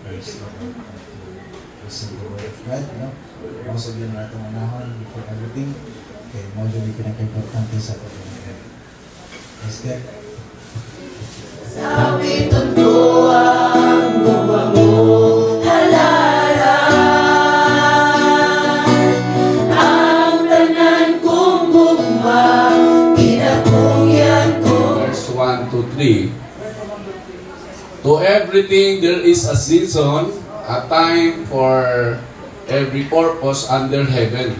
praise the Lord and to listen the word of God, no? Most of yun na itong anahon before everything. Okay, mo dyan yung pinaka-importante sa pag-ibig. Let's get. Sa witong tuwang gumawa halaran ang tanan kong gugma kinatungyan ko. Verse 1 to 3. To everything there is a season, a time for every purpose under heaven,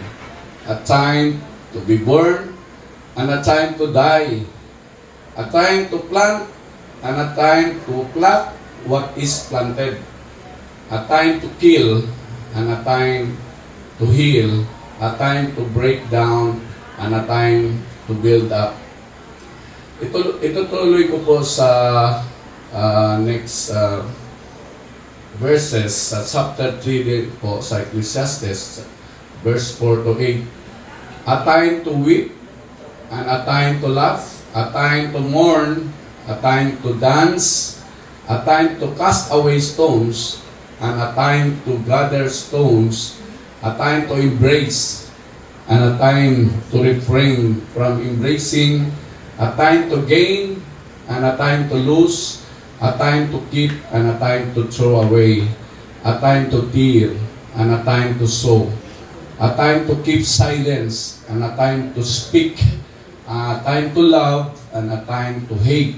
a time to be born, and a time to die, a time to plant, and a time to pluck what is planted, a time to kill, and a time to heal, a time to break down, and a time to build up. Itutuloy ko po sa next verses sa chapter 3 din po sa Ecclesiastes, verse 4 to 8. A time to weep, and a time to laugh, a time to mourn, a time to dance, a time to cast away stones, and a time to gather stones, a time to embrace, and a time to refrain from embracing, a time to gain, and a time to lose, a time to keep, and a time to throw away, a time to tear, and a time to sow, a time to keep silence, and a time to speak, a time to love, and a time to hate,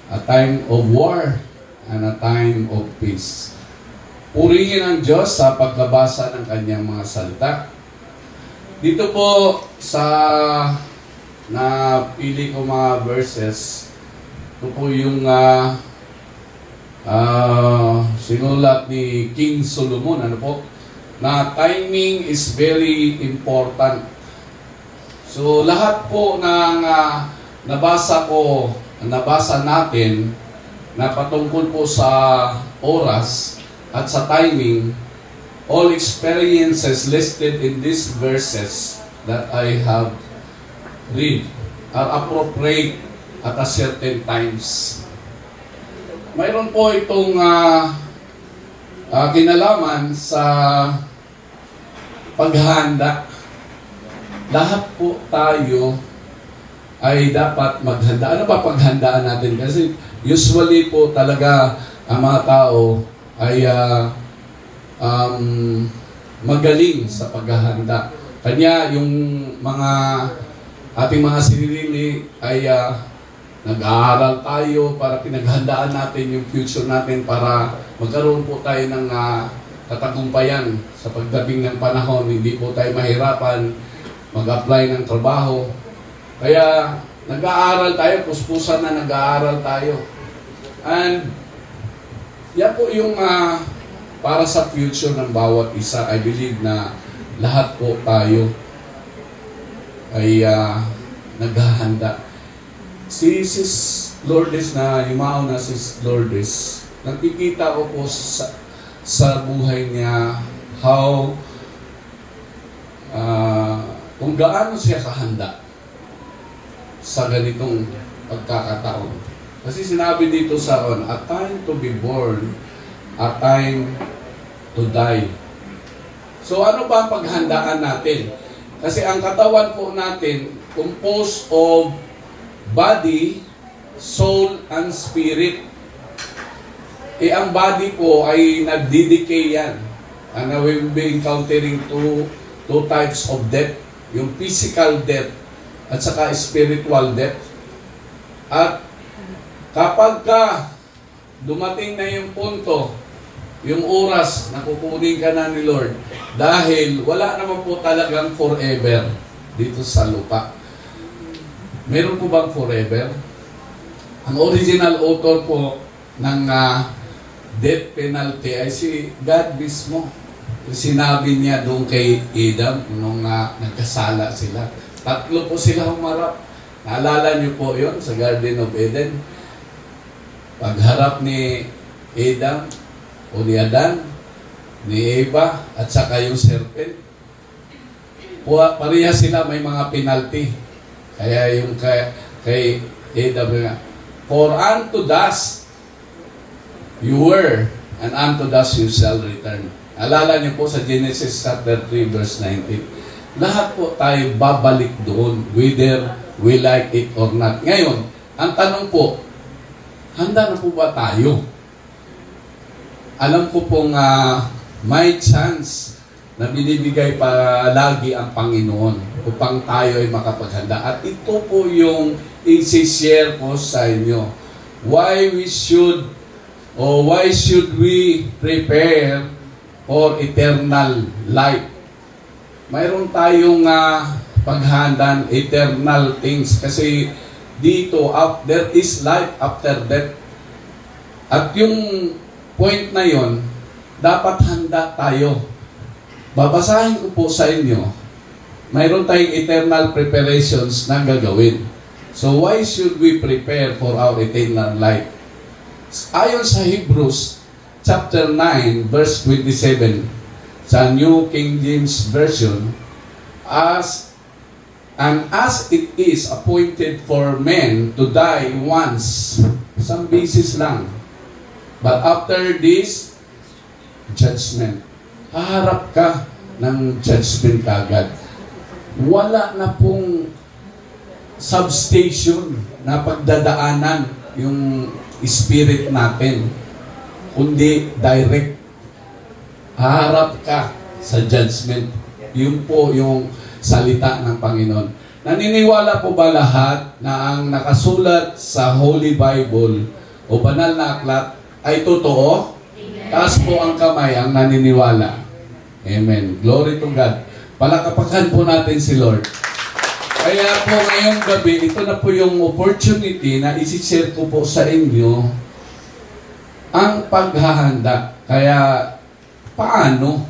a time of war, and a time of peace. Purihin ang Diyos sa paglabasa ng kanyang mga salita. Dito po sa napili ko mga verses, ito po yung sinulat ni King Solomon, na timing is very important. So lahat po ng nabasa natin na patungkol po sa oras at sa timing, all experiences listed in these verses that I have read are appropriate at a certain times. Mayroon po itong kinalaman sa paghahanda. Lahat po tayo ay dapat maghanda. Ano ba paghandaan natin? Kasi usually po talaga ang mga tao ay magaling sa paghahanda. Kanya yung mga ating mga sinilili ay nag-aaral tayo para pinaghandaan natin yung future natin para magkaroon po tayo ng katagumpayan sa pagdating ng panahon. Hindi po tayo mahirapan mag-apply ng trabaho. Kaya nag-aaral tayo, puspusan na nag-aaral tayo. And yan po yung para sa future ng bawat isa. I believe na lahat po tayo ay naghahanda. Si Sis Lourdes na yumao na Sis Lourdes, nakikita ko po sa buhay niya how kung gaano siya kahanda sa ganitong pagkakataon. Kasi sinabi dito sa a time to be born, a time to die. So ano ba ang paghandaan natin? Kasi ang katawan po natin composed of body, soul, and spirit. Ang body po ay nagdidecay yan. And we will be encountering two types of death. Yung physical death at saka spiritual death. At kapag dumating na yung punto, yung oras na kukunin ka na ni Lord, dahil wala naman po talagang forever dito sa lupa. Meron po bang forever? Ang original author po ng death penalty ay si God mismo. Sinabi niya doon kay Adam nung nagkasala sila. Tatlo po sila humarap. Naalala niyo po yon sa Garden of Eden. Pagharap ni Adam o ni Adan, ni Eva, at saka yung serpent. Pareha sila may mga penalty. Kaya yung kay Adam nga, for unto dust you were, and unto dust you shall return. Alala niyo po sa Genesis chapter 3 verse 19. Lahat po tayo babalik doon, whether we like it or not. Ngayon, ang tanong po, handa na po ba tayo? Alam ko pong may chance na binibigay pa lagi ang Panginoon upang tayo ay makapaghanda. At ito po yung i-share ko sa inyo. Why should we prepare for eternal life? Mayroon tayong paghandaan eternal things kasi dito there is life after death. At yung point na yon, dapat handa tayo. Babasahin ko po sa inyo. Mayroon tayong eternal preparations na gagawin. So why should we prepare for our eternal life? Ayon sa Hebrews chapter 9 verse 27 sa New King James Version, as it is appointed for men to die once, isang beses lang, but after this, judgment. Haharap ka ng judgment kagad. Wala na pong substation na pagdadaanan yung spirit natin, kundi direct. Haharap ka sa judgment. Yun po yung salita ng Panginoon. Naniniwala po ba lahat na ang nakasulat sa Holy Bible o banal na aklat ay totoo? Taas po ang kamay ang naniniwala. Amen. Glory to God. Palakpakan po natin si Lord. Kaya po ngayong gabi, ito na po yung opportunity na isi-share ko po sa inyo ang paghahanda. Kaya, paano?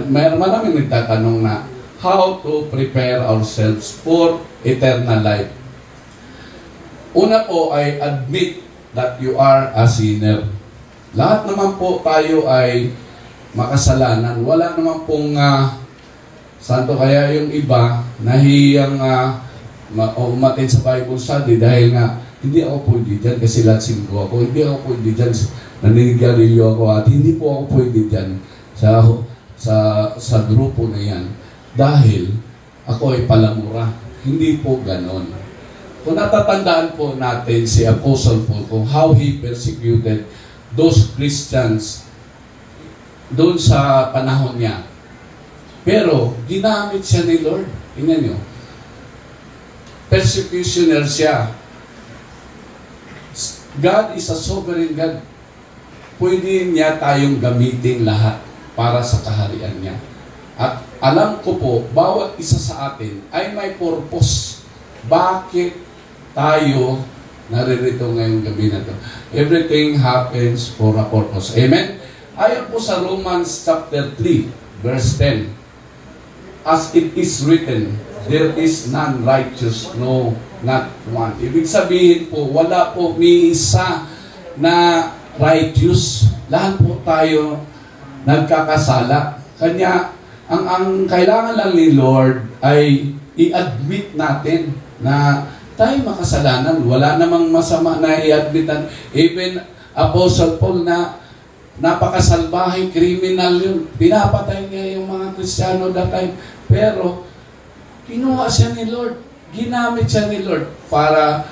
Maraming nagtatanong na how to prepare ourselves for eternal life. Una po ay admit that you are a sinner. Lahat naman po tayo ay makasalanan. Wala naman pong santo, kaya yung iba nahiyang umatin sa Bible study dahil nga hindi ako pwede dyan kasi lasing ko ako. Hindi ako pwede dyan, naninigarilyo ako at hindi po ako pwede dyan sa grupo na yan dahil ako ay palamura. Hindi po ganon. Kung natatandaan po natin si Apostle Paul kung how he persecuted those Christians doon sa panahon niya. Pero, ginamit siya ni Lord. Tingnan nyo. Persecutioner siya. God is a sovereign God. Pwede niya tayong gamitin lahat para sa kaharian niya. At alam ko po, bawat isa sa atin ay may purpose. Bakit tayo naririto ngayong gabi na ito? Everything happens for a purpose. Amen? Ayon po sa Romans chapter 3, verse 10. As it is written, there is none righteous, no, not one. Ibig sabihin po, wala po ni isa na righteous. Lahat po tayo nagkakasala. Kanya, ang kailangan lang ni Lord ay i-admit natin na tayo makasalanan. Wala namang masama na i-admit natin. Even Apostle Paul na napakasalbahe, criminal yun. Pinapatay niya yung mga Kristiyano that time. Pero, kinuha siya ni Lord. Ginamit siya ni Lord para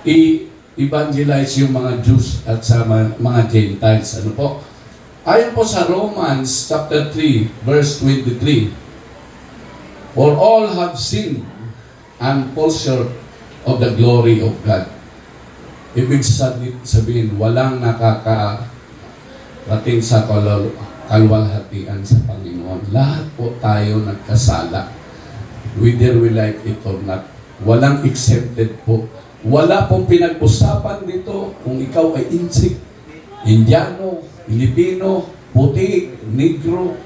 i-evangelize yung mga Jews at sa mga Gentiles. Ano po? Ayon po sa Romans chapter 3, verse 23. For all have sinned and fall short of the glory of God. Ibig sabihin, walang nakakarating sa kalwalhatian sa Panginoon. Lahat po tayo nagkasala. Whether we like it or not. Walang exempted po. Wala pong pinag-usapan dito kung ikaw ay insik, Indiano, Pilipino, puti, negro,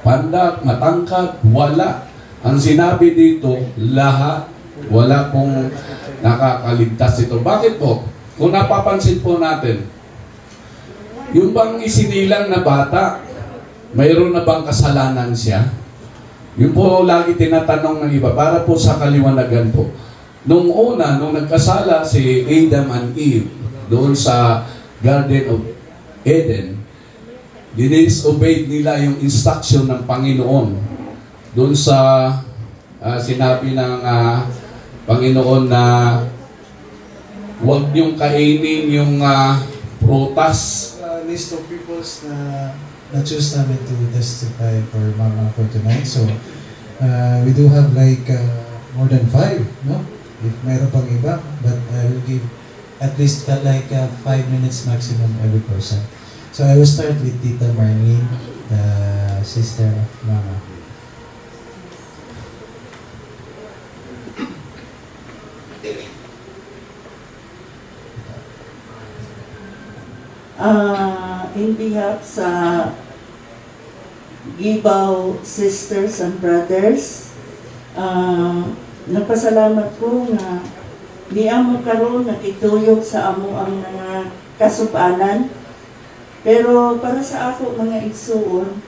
pandak, matangkad, wala. Ang sinabi dito, lahat, wala pong nakakaligtas ito. Bakit po? Kung napapansin po natin, yung bang isinilang na bata, mayroon na bang kasalanan siya? Yung po lagi tinatanong ng iba, para po sa kaliwanagan po. Nung una, nung nagkasala si Adam and Eve, doon sa Garden of Eden, dinisobey nila yung instruction ng Panginoon. Doon sa sinabi ng Panginoon na huwag niyong kainin yung prutas. List of peoples na choose namin to testify for Mama for tonight. So, we do have like more than 5, no? If mayroon pang iba, but I will give at least like 5 minutes maximum every person. So I will start with Tita Marlene, the sister of Mama. In behalf sa Gibaw sisters and brothers, nagpasalamat ko nga di amo karon nakituyog sa amo ang mga kasupanan. Pero para sa ako mga igsuon,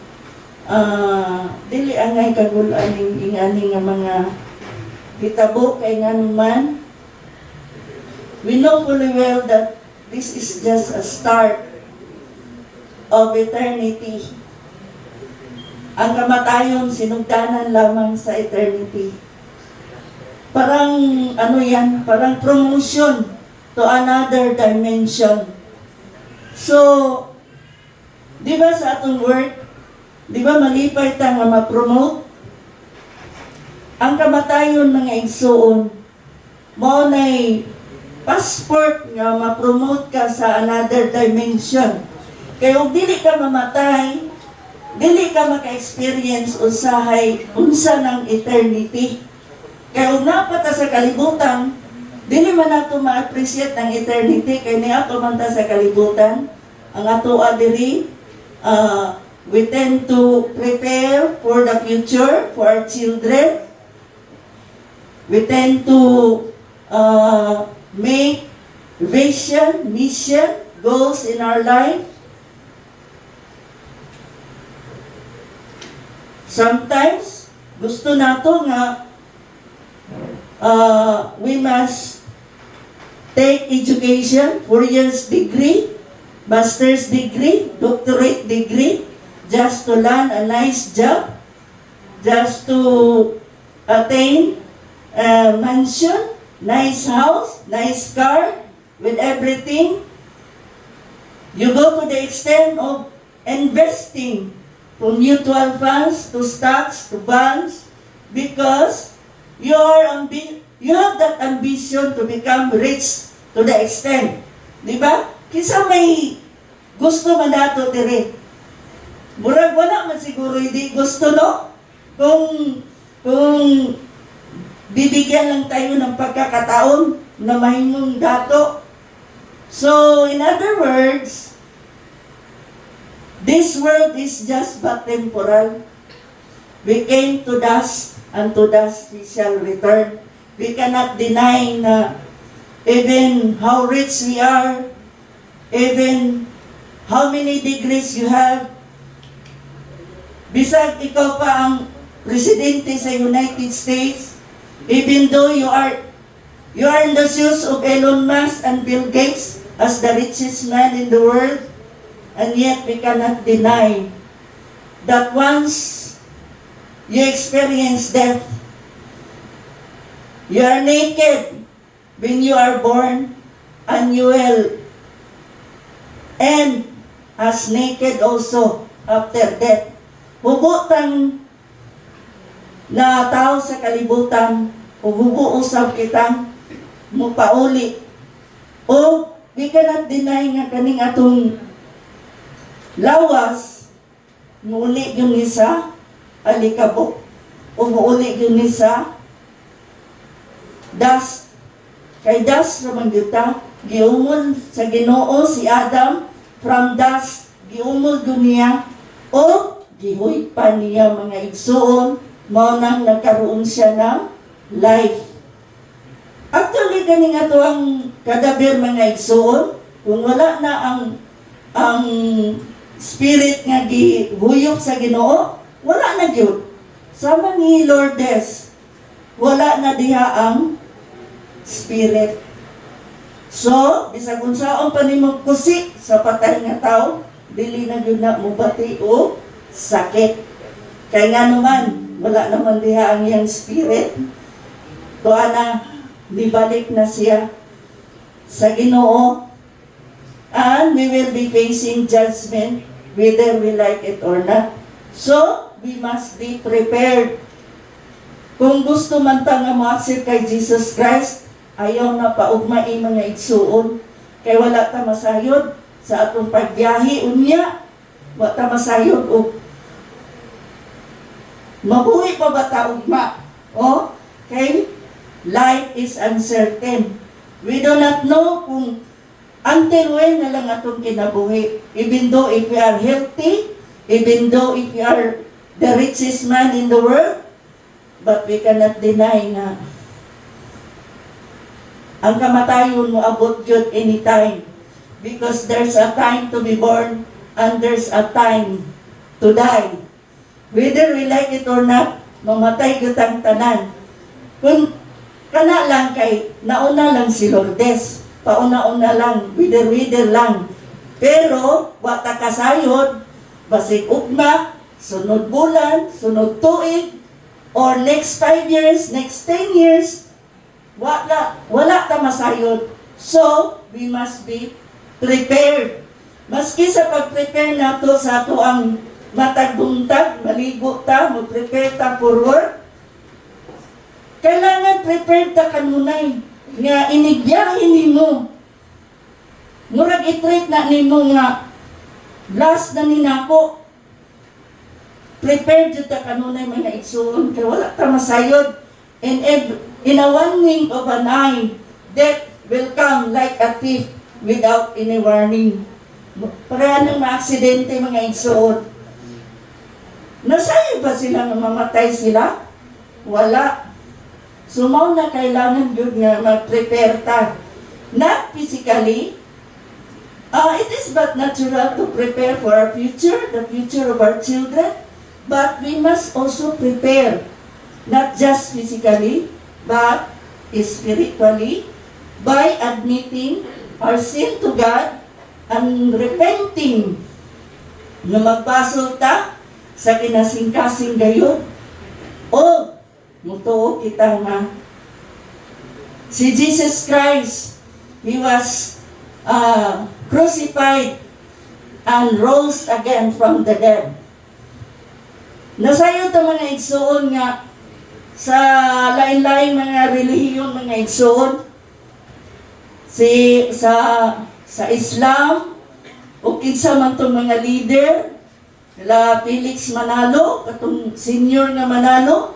dili angay kagulan ingani nga mga hitabo kay nganuman. We know fully well that this is just a start of eternity. Ang kamatayon sinugdanan lamang sa eternity. Parang ano yan, parang promotion to another dimension. So, di ba sa atong work, di ba malipay ta nga ma-promote? Ang kamatayon mga igsuon, mao nay passport nga ma-promote ka sa another dimension. Kaya kung dili ka mamatay, dili ka maka-experience usahay unsa ng eternity. Kaya kung napata sa kalibutan, dili man nato ma-appreciate ng eternity kaya niya man ta sa kalibutan. Ang ato diri, we tend to prepare for the future, for our children. We tend to make vision, mission, goals in our life. Sometimes, gusto nato nga we must take education, 4 years degree, master's degree, doctorate degree, just to land a nice job, just to attain a mansion, nice house, nice car, with everything. You go to the extent of investing from mutual funds to stocks to bonds because you have that ambition to become rich to the extent. Di ba? Kisa may gusto man dato dire. Murag wala man siguro hindi gusto, no? Kung bibigyan lang tayo ng pagkakataon na mahimong dato. So, in other words, this world is just but temporal. We came to dust, and to dust we shall return. We cannot deny na even how rich we are, even how many degrees you have, bisag ikaw pa ang presidente sa United States, even though you are in the shoes of Elon Musk and Bill Gates as the richest man in the world, and yet we cannot deny that once you experience death, you are naked when you are born, and you will end as naked also after death. Hubutang na tao sa kalibutan, hubo usab kitang mupauli. O di cannot deny nga kaning atong lawas, muuli yung isa, alikabok, o muuli yung isa, dust. Kay dust naman yuta, giumol sa Ginoo si Adam, from dust, giumol niya, o gihoy pa niya mga igsuon, mao nang nagkaroon siya ng life. Actually, ganing ato ang kadabir mga igsuon, kung wala na ang spirit nga gihuyok sa Ginoo, wala na gyud. Sama ni Lourdes, wala na diha ang spirit. So, bisag unsaon pa nimo kusik sa patay nga tao, dili na gyud na mubati o sakit. Kay nga naman, wala naman diha ang iyang spirit. Tuwa na, nibalik na siya sa Ginoo. And we will be facing judgment whether we like it or not. So, we must be prepared. Kung gusto man ta nga mo-accept kay Jesus Christ, ayaw na paugmai mga igsuon. Kay wala ta masayod sa atong pagbiyahe unya. Wala ta masayod o mabuhi pa ba ta ugma? O, kay life is uncertain. We do not know kung until when na lang atong kinabuhi. Even though if we are healthy, even though if we are the richest man in the world, but we cannot deny na ang kamatayon mo abot yun anytime. Because there's a time to be born and there's a time to die. Whether we like it or not, mamatay yun ang tanan. Kung kana lang kay nauna lang si Lourdes, pauna-una lang, wither lang. Pero, wata kasayod, basig ugma, sunod bulan, sunod tuig, or next 5 years, next 10 years, wala ta masayod. So, we must be prepared. Maski sa pag-prepare nato sa ato ang matagbuntag, maligo ta, mag-prepare ta for work, kailangan prepared ta kanunay nga inigyahin nimo. Murag i-treat na nimo nga last na ninako. Prepared jud ta kanunay mga igsoon kay wala ta masayod. And in a one wink of an eye, death will come like a thief without any warning. Para nang maaksidente mga igsoon. Nasayo ba sila nga mamatay sila? Wala. Sumaw na kailangan yun nga mag-prepare ta. Not physically. It is but natural to prepare for our future, the future of our children. But we must also prepare. Not just physically, but spiritually. By admitting our sin to God and repenting na magbasol ta sa kinasing-kasing gayon. O mutuo kita nga si Jesus Christ, He was crucified and rose again from the dead. Nasayo ta mga igsoon nga sa lain-lain mga relihiyon mga igsoon, sa Islam o kinsa man tong mga leader nila Felix Manalo, katong senior nga Manalo,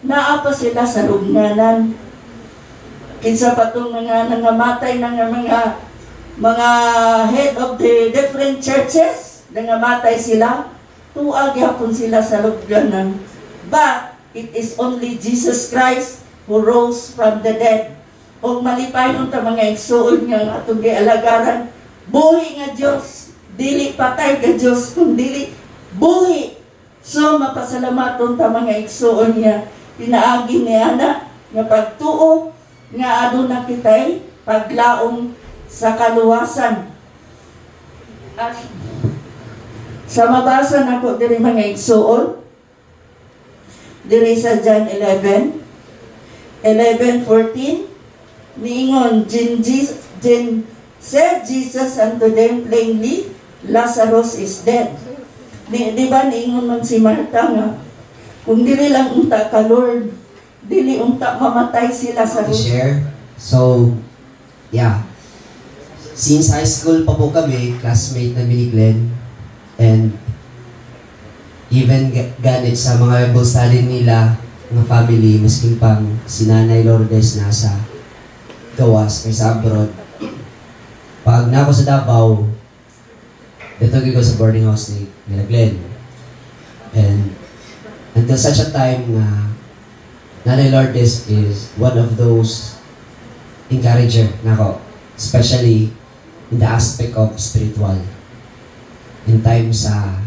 naa pa sila sa lugnanan. Kinsa pa itong mga nangamatay ng mga head of the different churches, nangamatay sila, tuag yapon sila sa lugnanan. But it is only Jesus Christ who rose from the dead. O malipayon ta mga igsuon nga atong gialagaran, buhi nga Dios, dili patay nga Dios, kundi buhi. So mapasalamaton ta mga igsuon niya. Pinaagi niya na nga pagtuo nga aduna kitay paglaom sa kaluwasan. At sa mabasa nako diri mga igsuon, diri sa John 11:14, niingon, said Jesus unto them plainly, Lazarus is dead. Di ba niingon man si Martha nga, kung dili lang unta ka Lord, dili unta mamatay sila sa to share. So, yeah. Since high school pa po kami, classmate namin ni Glenn, and even ganit sa mga Bible study nila, mga family, masking pang si Nanay Lourdes nasa gawas, may sa abroad. Pag na ako sa Davao, ito ko sa boarding house ni Glenn. And until such a time na Nanay Lourdes is one of those encourager na ako, especially in the aspect of spiritual. In time sa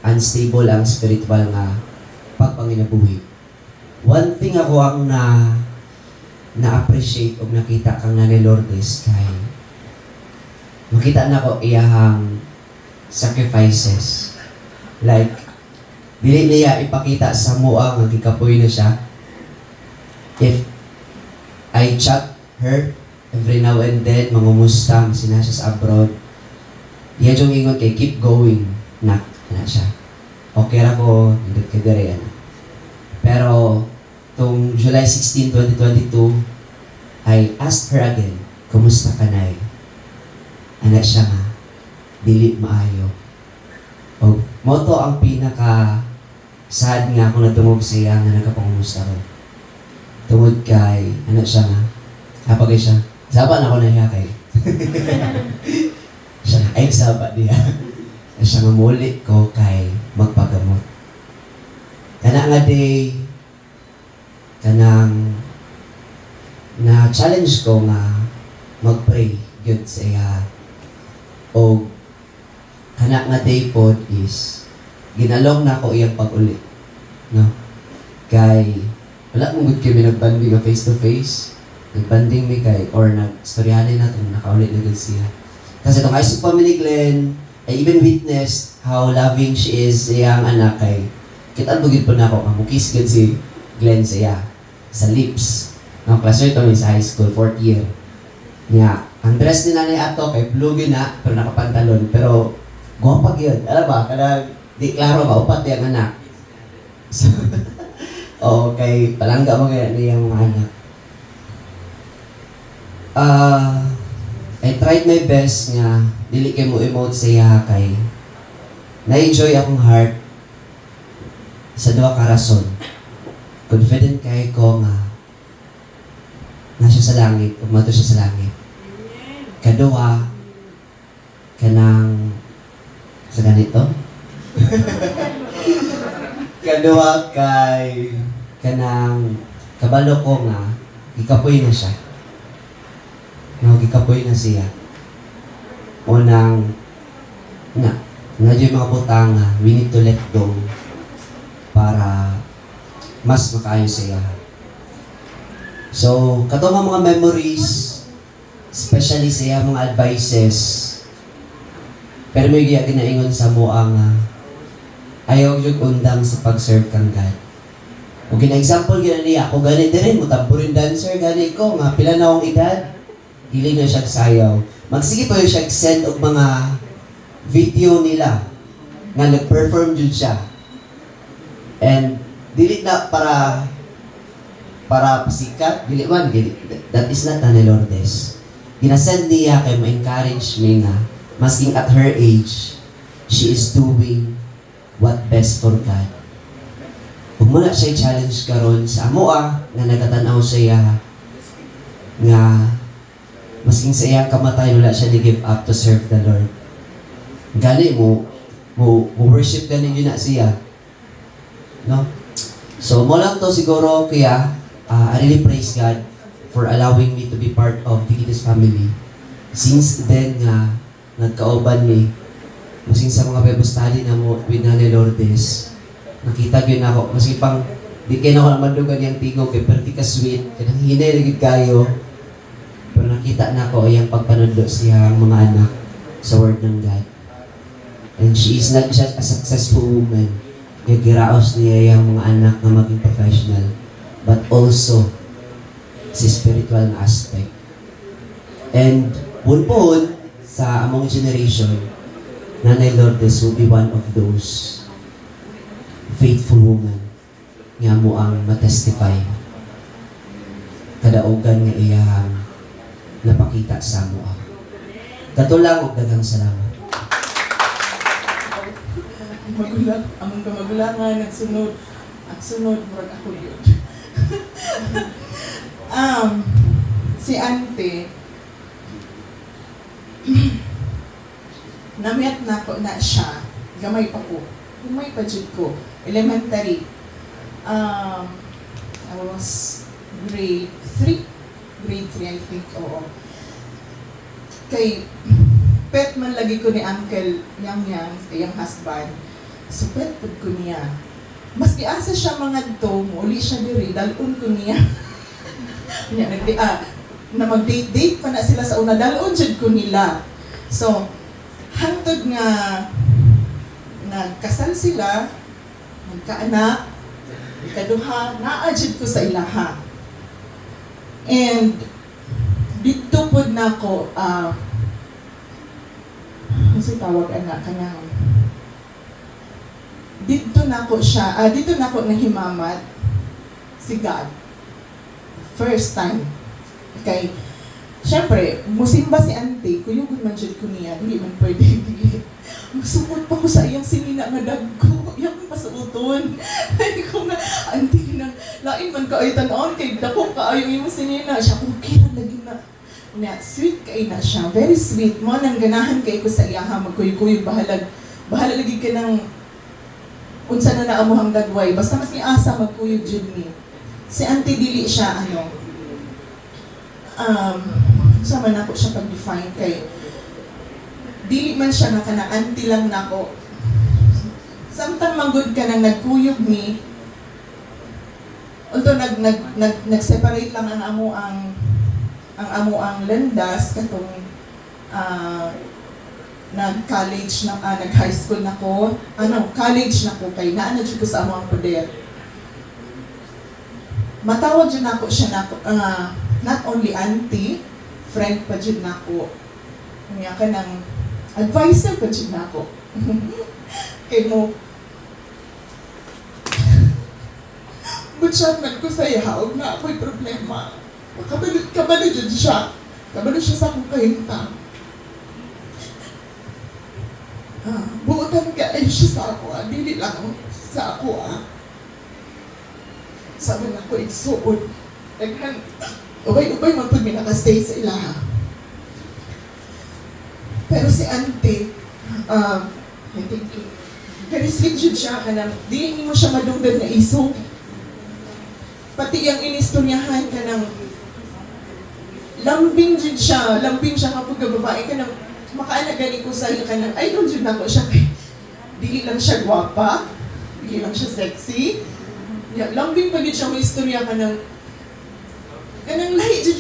unstable ang spiritual nga pagpanginabuhi. One thing ako ang na-appreciate o nakita kang Nanay Lourdes kay makita na ko iyahang sacrifices. Like, dili niya ipakita sa mua nga gikapoy na siya. If I chat her every now and then, mangumusta, masina siya sa abroad, diya yung ingon kay keep going, na siya. Okay ra ko, hindi ka dire yan. Pero, tung July 16, 2022, I asked her again, kumusta ka na? Anak siya nga, dili maayo. O, moto ang pinaka sad nga ako natungog sa iya nga nagkapangumusta ko. Tungod kay, anak siya nga, kapag siya, saba na ako na kay. Siya na, ay saba niya. Siya nga muli ko kay magpagamot. Kana nga day, kanang na-challenge ko nga mag-pray yun sa iya. O kana nga day pod is ginalong na ko iyang pag-uli. No? Kay wala mong good kami nagbanding nga face to face. Nagbanding mi kay or nag-storyanin na itong nakaulit na good siya. Kasi itong high school family Glenn, I even witnessed how loving she is sa iyang anak kay kita bugid po na ako, mamukis good si Glenn sa iya. Sa lips. No, classmate kami sa high school, 4th year. Niya, ang dress ni Nanay Ato kay blue yun na, pero nakapantalon. Pero, guwapag yun. Alam ba, kada di klaro ka, upat yung anak. So, okay, palangga mo kaya niyang mga anak. I tried my best nga, dili kay mo emote sa iya kay na-enjoy akong heart sa duha ka rason. Confident kay ko nga nasa sa langit, umato siya sa langit. Kaduha, kanang sa ganito? Kaduha kay kanang kabalo ko nga gikapoy na siya. No, gikapoy na siya. Unang na yung mga butang nga, we need to let go para mas makaayo siya. So, kato mga memories, especially sa mga advices, pero may ginaingon sa mo ang ayaw yung undang sa pag-serve kang God. O gina-example gina niya, ako ganit din rin, mutampurin dancer, ganit ko, nga pila na akong edad, hiling na siya sayaw. Magsige pa yung siya send og mga video nila nga nag-perform dyan siya. And dili na para pasikat, dili man, that is not Nanay Lourdes. Ginasend niya kay ma-encourage me nga, masking at her age, she is doing what best for God. Kung muna siya challenge karon sa amoa, nga nagatanaw siya, nga masking sa iyang kamatay, wala siya ni-give up to serve the Lord. Gali mo worship ganin yun na siya. No? So, mo lang to siguro, kaya, I really praise God for allowing me to be part of Tikitis family. Since then nga, nagkaoban ni, masing sa mga Bible study na mo with Nanay Lourdes, nakita yun ako, masing pang, di kayo na ako naman doon yung tingog, pero di ka sweet, kanang hinay nagig kayo, pero nakita na ako yung pagpanundo siya mga anak sa word ng God. And she is not just a successful woman, gagiraos niya yung mga anak na maging professional, but also sa spiritual na aspect. And punpun sa among generation, Nanay Lourdes will be one of those faithful women nga mo ang matestify kadaugan nga iyang napakita sa mo. Katulang og daghang salamat. Among kamagulangan, nagsunod, murag ako yun. Si Ante, namiyat na ko na siya, gamay pa ko, gamay pa jud ko, elementary. I was grade 3, I think, oo. Kay, pet man lagi ko ni Uncle yung husband. So, pet pud ko niya. Mas giasa siya mga to, uli siya diri, dalun ko niya. Nya na mag-date-date pa na sila sa una, dalon jud ko nila. So, hangtod nga nagkasal sila, nagkaanak, ikaduha, naa-jud ko sa ilaha. And, dito po na ako, kasi tawag anak ka na, dito na ako nahimamat si God. First time. Okay. Siyempre, musimba si auntie, kuyugod man dyan ko niya, hindi man pwede. Masupot pa ko sa iyang sinina nga dagko, iyang pasuuton. Ay ko nga, auntie na, lain man ka ay tanaon, kay dako ka ayaw iyong sinina. Siya, okay lang lagi na. Nga, sweet kay na siya, very sweet. Mo nang ganahan kay ko sa iyaha, magkuyog-kuyog, bahala lagi ka ng unsa na naamuhang dagway. Basta mas ni asa magkuyog dyan ni. Si auntie dili siya, sama na ako siya pag-define kay dili man siya na kanang auntie lang nako. Samtang manggod ka nang nagkuyog ni, although nag-separate lang ang amo ang landas katong nag-college na nag-high school nako, college nako kay naa na jud ko sa amo ang poder. Matawag jud nako siya nako not only auntie, friend pa jud nako. Kanya ka ng advisor pa jud nako. Kay mo butsyat man ko sa ihaw na ako'y problema. Kabalo jud siya. Kabalo siya sa akong kahintang. Buotan ka ay siya sa ako. Dili lang sa ako. Sabi na ko, igsuod. Ubay-ubay man pag minakastay sa ilaha. Pero si auntie, I think, very sweet jud siya ka na, di mo siya madungdad na iso. Pati yung inistoryahan ka ng, lambing siya nga pagkababae ka ng, makaanak gani ko sa iyo ka ng, ay, doon jud na ko siya, dili lang siya gwapa, dili lang siya sexy, lambing pa din siya, may istorya ka ng, kanang lahi jud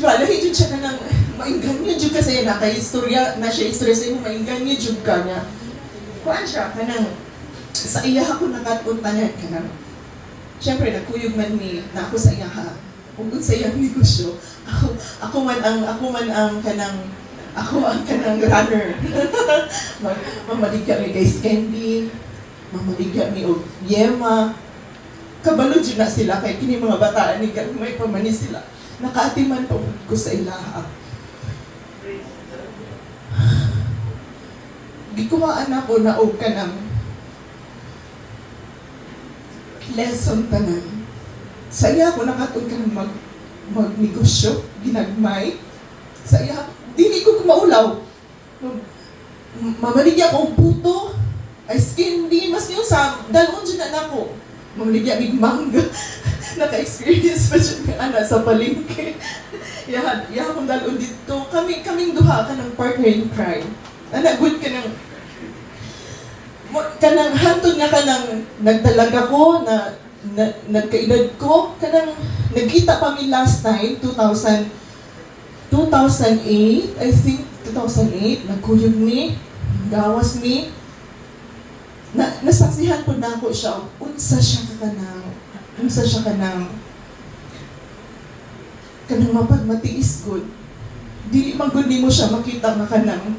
siya kanang, maingganyo jud ka sa'yo na, kay istorya, na siya istorya sa'yo, maingganyo jud ka niya. Kuhaan siya, kanang, sa iya ako nakatunta niya, kanang, siyempre, nagkuyog man ni, na ako sa iya ha, ugod sa iyang negosyo, ako man ang kanang runner. Mamaligya mi guys candy, mamaligya mi og yema. Kabalo jud na sila kay kini mga bataan ni may pamani sila. Nakaatiman pa ko sa ilaha. Gikuhaan ako na og kanang lesson tanan. Sa iya ako nakatun ka magnegosyo, ginagmay. Sa iya, dili ko kumaulaw. Mamaligya ko puto, ice candy, mas niyo sa dalon dyan na ako. Mamaligya big mangga. Naka-experience pa dyan nga sa palengke. Yaha kong dalon dito. Kaming duha ka ng partner in crime. Good ka ng kanang hantod nga kanang nagdalaga ko na nagkaedad ko kanang nagkita pa mi last time 2008 I think 2008 nagkuyog mi gawas mi nasaksihan po na ako siya unsa siya kanang mapagmatiis good dili man gud nimo siya makita nga kanang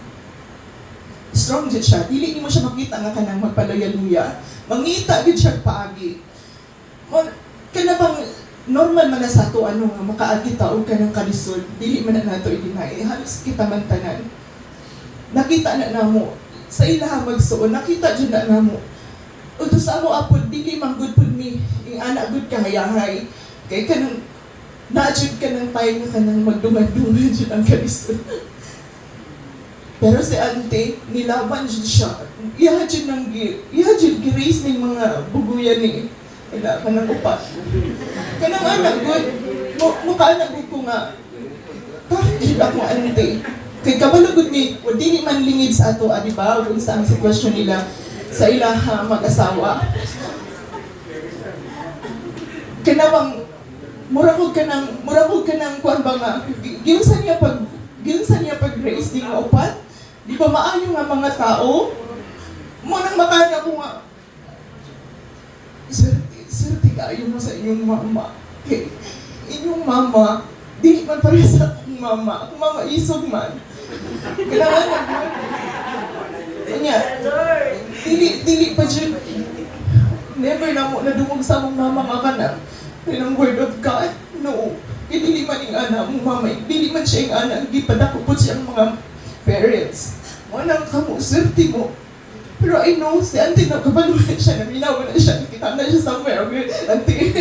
strong jud siya. Dili nimo siya makita nga kanang magpalayaluya. Mangita gid siya paagi. Kana bang normal man na sa ato nga makaagi ta og kanang kalisod. Dili man na nato i-deny. Halos kita man tanan. Nakita na namo sa ilaha magsuon. Nakita jud na namo. Although sa amo apod dili man good pud mi. Ing anak good kahayahay. Kay kanang na-jud ka ng time nga kanang magdumad-dumad jud ang kalisod. Pero si auntie, nilaban jud siya. Iha jud gi-raise ning mga buguyan ni. Ila ka ng upat. Kanang anak good, mukha anak ko nga. Bakit jud ako auntie? Kay kabalo gud ni, di man lingid sa ato, di ba? Kung sa ang sitwasyon nila sa ilaha mag-asawa. Kanawang murakog ka ng kuan ba nga, ginsan niya pag raise di nga upat, di ba maayo nga mga tao, mo nang makanya ko nga, swerte kayo mo sa inyong mama. Okay. Inyong mama, di man pare sa akong mama isog man. Kailangan na mo. Kanya, dili pa dyan, never na mo nadungog sa akong mama nga ka na. Ng word of God, no. Kaya dili man yung anak mong mama, dili man siya yung anak, gipadako po siyang mga parents. Manang kamo, swerte mo. Pero I know, si auntie na kapaluhan siya, naminawa na siya, nakita na siya somewhere. Okay, auntie.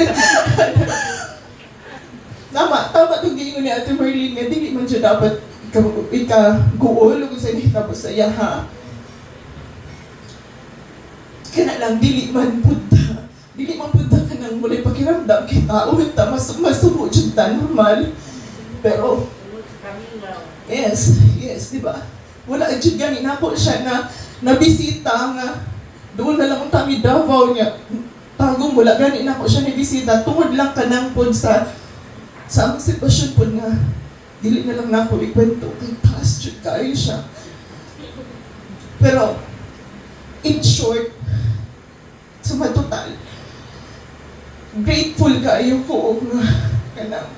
Tama itong giingon ni Ate Merlin nga, dili man siya dapat ika-guol, kung saan tapos sa iya, ha? Kana lang, dili man punta ka nang mulay pakiramdam kita, ta masubo dyan ta, normal. Pero, yes, di ba? Wala dyan ganin ako siya na nabisita nga, doon na lang ang tami Davao niya, tagong wala ganin ako siya nabisita, tungod lang ka nang po sa aming sitwasyon po nga, dili na lang na ako ikwento, kay taas dyan kayo siya. Pero, in short, sumatotal, grateful kayo ko nga kanang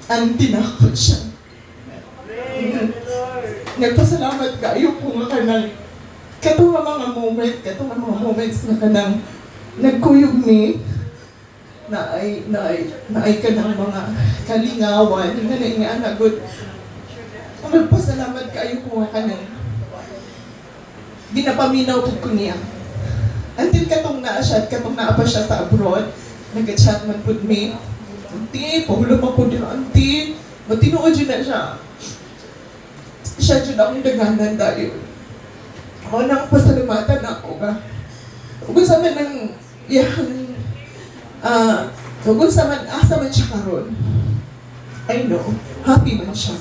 antinakot siya. Nagpasalamat kayo ko nga kanang katong mga moments na kanang nagkuyog ni na ay kanang mga kalingawan nga na nga nagot. Nagpasalamat kayo ko nga kanang ginapaminaw po ko niya. Until katong naa siya at katong naa pa siya sa abroad, nag-chat man po me. Auntie, pahulo pa po din, auntie. Matinuod yun na siya. Siya dyan akong daganan dahil. Ako nang pasalamatan ako ba. Kung sa man ng, kung sa man, asa man siya karon. I know, happy man siya.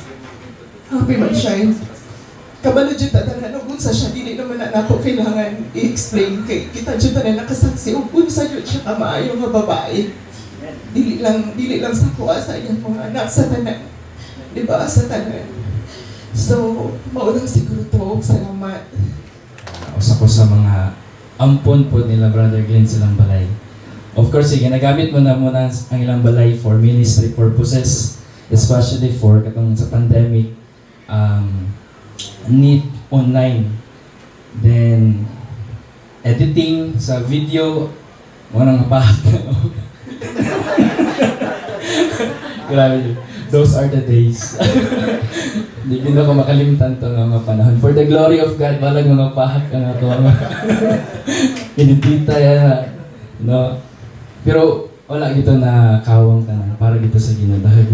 Kabalo dyan tatanan, kung sa siya, dili naman na ako kailangan i-explain kay kita dyan tanan nakasaksi, kung sa dyan siya kamaayo nga babae. Dili lang sa kuha sa iyang mga anak sa tanan. Diba? Sa tanan. So, maulang siguro to, salamat. Usa ko sa mga ampon po nila Brother Glenn silang balay. Of course, ginagamit mo na muna ang ilang balay for ministry purposes, especially for katong sa pandemic, need online. Then, editing sa video, mga pahat ka. Grabe. Those are the days. Hindi ko na ko makalimtan to nga mga panahon. For the glory of God, balag mga pahat ka nga to. Initita yan. No? Pero wala gito na kawang ka na. Para dito sa ginadahag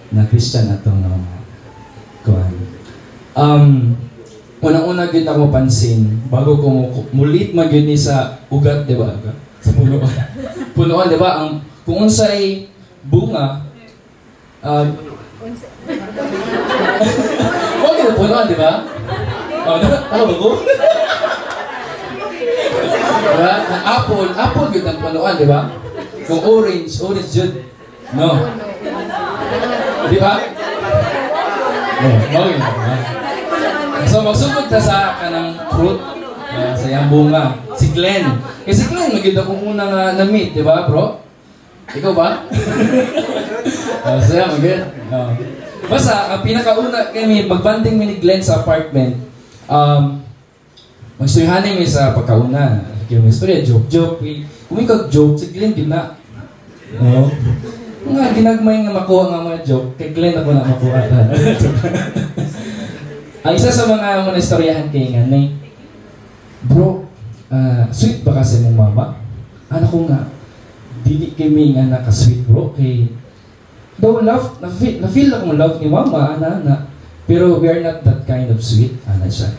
na Christian na to nga kuhan. Unang-una gid ako pansin bago ko mulit magyud ni sa ugat, di ba? Sa punuan. Punuan, di ba? Ang kung unsay bunga wag yung punuan, di ba? Ano ba ko? Diba? Ang apple yun ang punuan, di ba? Kung orange yun. No. Di ba? Okay na. So magsugod ta sa kanang fruit sa iyang bunga. Si Glenn. Kasi Glenn, maganda kong unang na-meet, di ba bro? Ikaw ba? Saya maganda. Basta, ang pinakauna kami, magbanding mi ni Glenn sa apartment, magsuyhanin mi sa pagkauna. Kaya may istorya, joke. Kung ikaw joke, si Glenn din na. No? Nga, ginagmay nga makuha nga mga joke, kay Glenn ako na makuha. Ang isa sa mga istoryahan kay nga, bro, sweet ba kasi mong mama? Anak ko nga, dili kami nga naka-sweet bro, kay though love, na-feel akong love ni mama, ana. Pero we are not that kind of sweet, ana siya.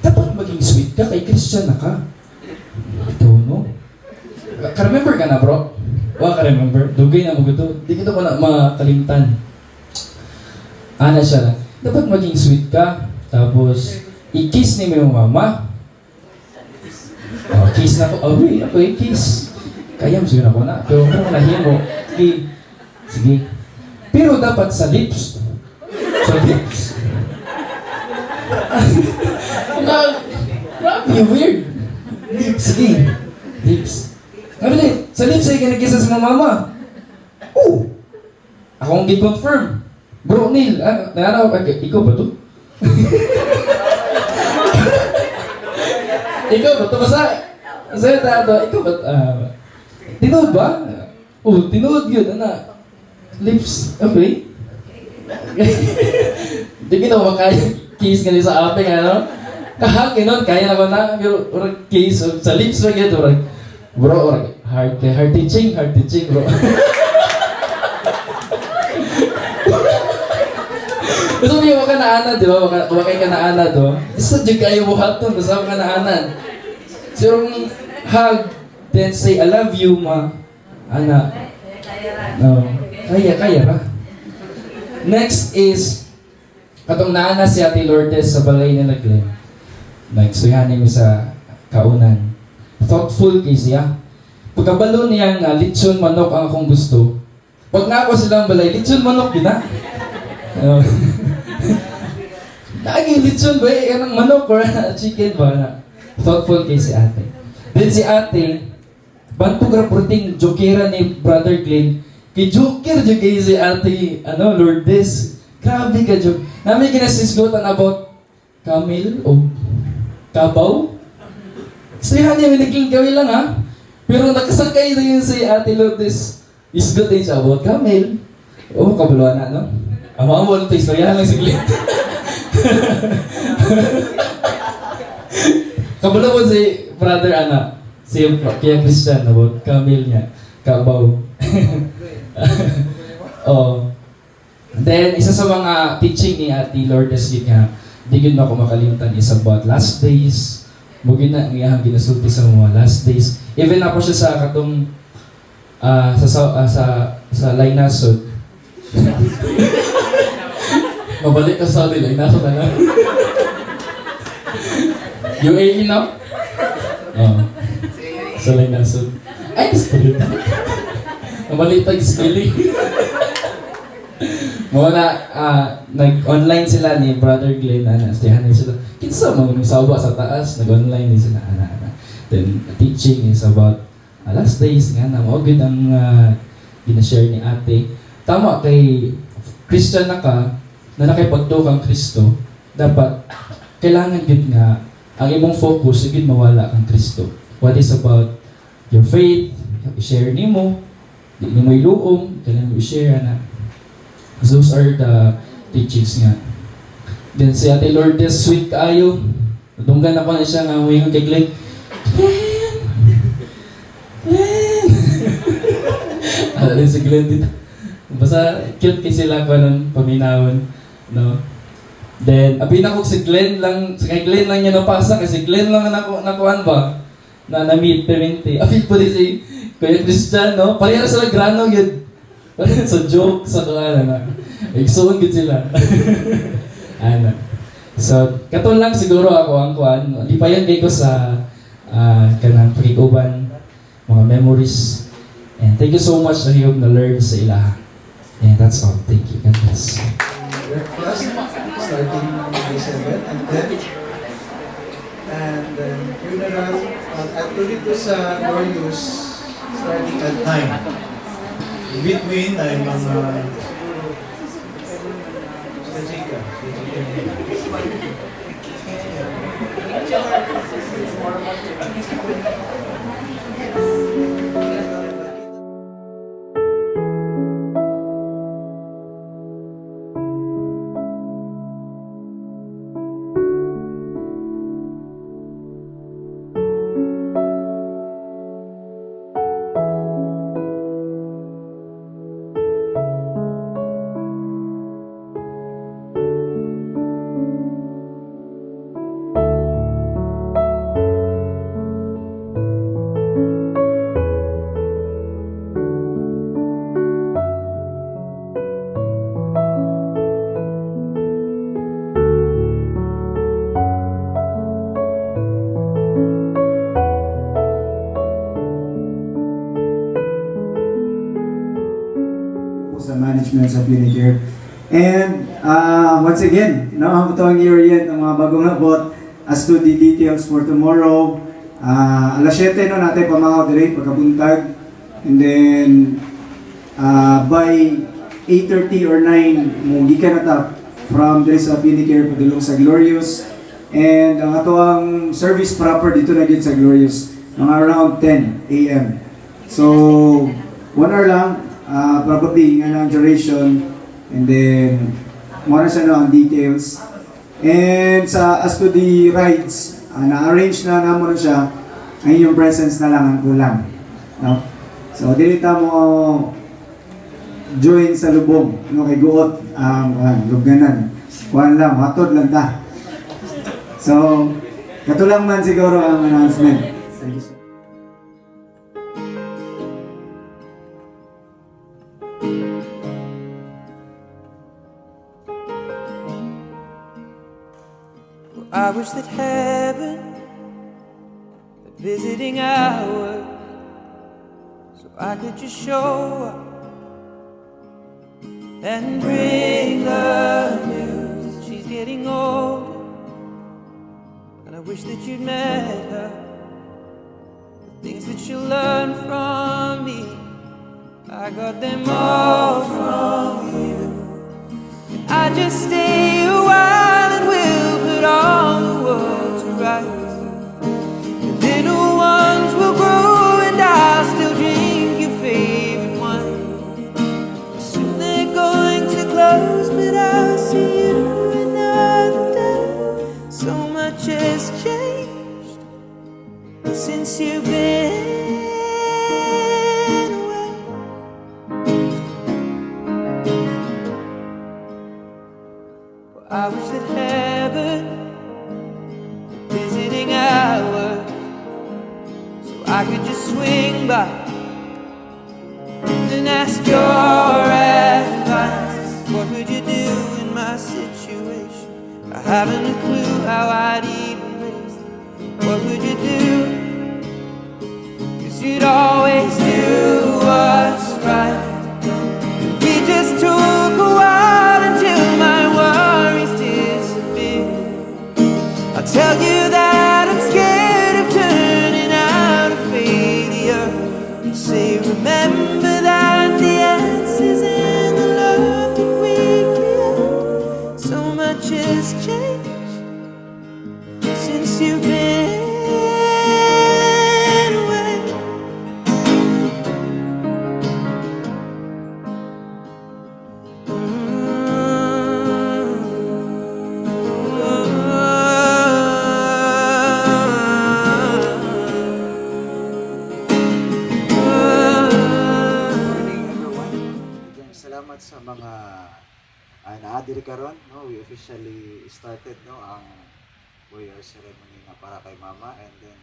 Dapat maging sweet ka, kay Christian na ka. Ito, no? Ka-remember ka na, bro? Ka-remember? Dugay na mo ito. Di kita ko na makalimtan. Ana siya, dapat maging sweet ka, tapos i-kiss ni mo yung mama. Kiss na ko. Ako i-kiss. Kaya mo siguro ako na. Pero kung nahimo, Sige. Sige. Pero dapat sa lips. Sa lips. Grabe, weird. Lips. Sige. Lips. Sabi sa lips ay kinakisa sa mga mama. Oo. Ako ang gi-confirm. Bro, Neil, ikaw ba to? Ikaw ba to? Basta, ikaw ba? Tinood ba? Oo, tinood yun, lips, okay. Hindi ko na makaya-kiss nga sa ating, kahaki nun, kaya na ko na, pero orang kiss, sa lips ba yun, bro, hard teaching, bro. Gusto mo yung makanaanan, di ba? Wakay kanaanan, do. Isa dyan kayo buhaton, basta makanaanan. So, yung hug, then say, I love you, ma. Ana. No. Kaya ra. Next is, katong naana si Ate Lourdes sa balay nila Glenn. Nagsuyanin mo sa kaunan. Thoughtful kay siya. Pagkabalo niya nga, lechon manok ang akong gusto. Pag nga ako silang balay, lechon manok din Lagi lechon ba? Anong manok or chicken ba? Thoughtful kay si ate. Then si ate, bantog raporting jokera ni Brother Glenn. Kay joker jo kay si ate, Lourdes. Grabe ka joke. Namin kinasisgotan about Camille o Kabaw. Sayahan niya, naging gawin lang ha. Pero nakasakay na yun si ate Lourdes. Isgot din siya about Camille. Oh, kabuluan na, no? Ama mo ito, istoryahan lang si Glenn. Kabalo mo si brother si Kuya Christian about Camille niya, Kabaw. Oh. Then, isa sa mga teaching ni Ate Lourdes yun nga, di yun ako makalimutan is about last days. Mugin na ang iyang ginasulti sa mga last days. Even ako siya sa katong sa Lainasod. Mabalik ka sa atin, Lainasod na lang. UAE na? Oo. Sa Lainasod. Ay, gusto rin. Mabalik tag skilling. Muna, nag-online sila ni Brother Glenn, stayahan sila. Kinsa mga misawa sa taas, nag-online din sila, Then, teaching is about last days, nga na, good ang ginashare ni ate. Tama, kay Christian na ka, na nakipagto kang Kristo, dapat, kailangan yun nga, ang imong focus, yun mawala kang Kristo. What is about your faith, i-share ni mo, di mo iluom, kailangan mo i-share, Those are the teachings nga. Then si Ate Lourdes, sweet kaayo. Natunggan ako na siya nga, huwing kay Glenn. Glenn! Glenn! Alin si Glenn dito. Basta cute kay sila ko ng paminawon. No? Then, abin ako si Glenn lang, kay Glenn lang niya napasa, kasi Glenn lang nakuan ba? Na na-meet permente. Abin po din si Kuya Christian, no? Parehara sila grano yun. Sa joke, sa igsuon gid sila. So, katon lang siguro ako ang kuan. Lipayan kay ko sa kanang pagikuban, mga memories. And thank you so much na hiyog na learn sa ilaha. And that's all. Thank you. God bless. Breakfast starting December and then funeral at Tulito sa Glorious starting at 9. In between ay mga management sa Unicare. And once again, no, ang i-orient ang mga bagong nabot as to the details for tomorrow. Alas 7 no, natin pamakaw direct pagkabuntag. And then by 8:30 or 9, gikan na ta from there sa Unicare padulong sa Glorious. And ang ato ang service proper dito na sa Glorious, mga around 10 a.m. So, 1 hour lang, probably nga na ang duration, and then, muna siya no, ang details. And as to the rides, na-arrange na naman na siya, ang inyong presence na lang ang kulang. No? So, dilita mo join sa lubong, no, kay Guot, lubganan. Kuhan lang, matod lang ta. So, katulang man siguro ang announcement. Thank you, sir. I wish that heaven were visiting hours, so I could just show up and bring the news that she's getting older. And I wish that you'd met her, the things that she'll learn from me, I got them all from you. I just stay a while and we'll put all the world to rights. The little ones will grow and I'll still drink your favorite wine. Soon they're going to close, but I'll see you another day. So much has changed since you've been away. Well, I wish that heaven were visiting hours, so I could just swing by and ask your advice. What would you do in my situation? I haven't a clue how I'd even raise them. What would you do? 'Cause you'd always do what's right. We just took a while until my worries disappeared. I'll tell you that I'm scared of turning out a failure. You say remember that the answer's in the love that we create. So much has changed since you've been away. Salamat sa mga naadiri karon, no. We officially started no ang prayer ceremony na para kay Mama, and then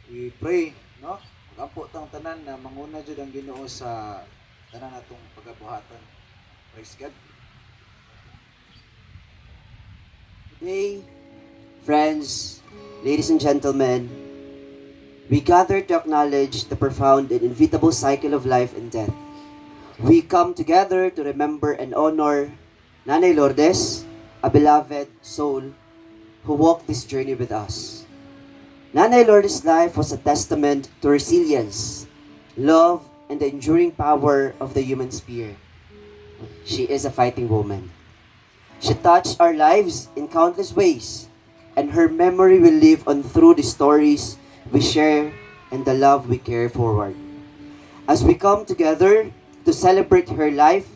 we pray no magampo tang tanan na manguna jud ang Ginoo sa tanan natong pagabuhatan. Praise God. Today, friends, ladies and gentlemen, we gather to acknowledge the profound and inevitable cycle of life and death. We come together to remember and honor Nanay Lourdes, a beloved soul who walked this journey with us. Nanay Lourdes' life was a testament to resilience, love, and the enduring power of the human spirit. She is a fighting woman. She touched our lives in countless ways, and her memory will live on through the stories we share and the love we carry forward. As we come together to celebrate her life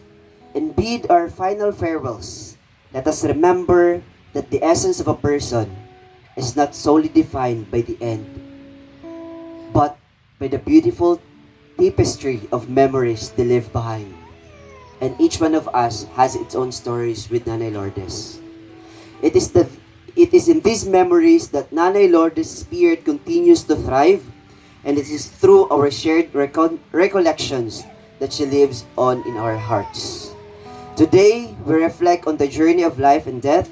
and bid our final farewells, let us remember that the essence of a person is not solely defined by the end, but by the beautiful tapestry of memories they leave behind. And each one of us has its own stories with Nanay Lourdes. It is in these memories that Nanay Lourdes' spirit continues to thrive, and it is through our shared recollections that she lives on in our hearts. Today, we reflect on the journey of life and death,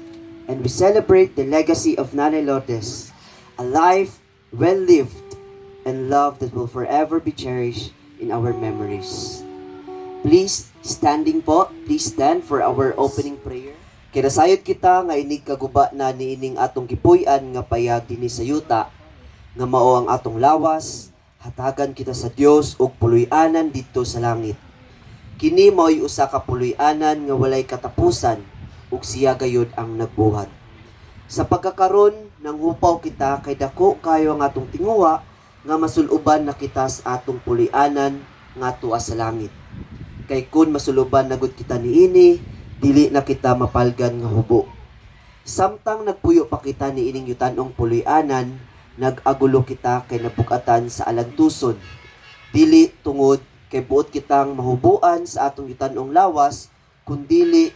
and we celebrate the legacy of Nanay Lourdes, a life well lived and love that will forever be cherished in our memories. Please Standing po, please stand for our opening prayer. Kinasayod kita nga inig kaguba na niining atong gipuy-an nga payag dinhi sa yuta, nga mao ang atong lawas, hatagan kita sa Dios og puloy-anan didto sa langit. Kini mao'y usa ka puloy-anan nga walay katapusan ug siya gayud ang nagbuhat. Sa pagkakaron nang hupaw kita kay dako kayo ang atong tinguha nga masuluban na kita sa atong puloy-anan nga tuwa sa langit. Kay kun masuluban na gud kita niini, dili na kita mapalgan nga hubo. Samtang nagpuyo pa kita niining yutanong puloy-anan, nag-agulo kita kay napukatan sa alantuson. Dili tungod kay buot kitang mahubuan sa atong yutanong lawas, kundili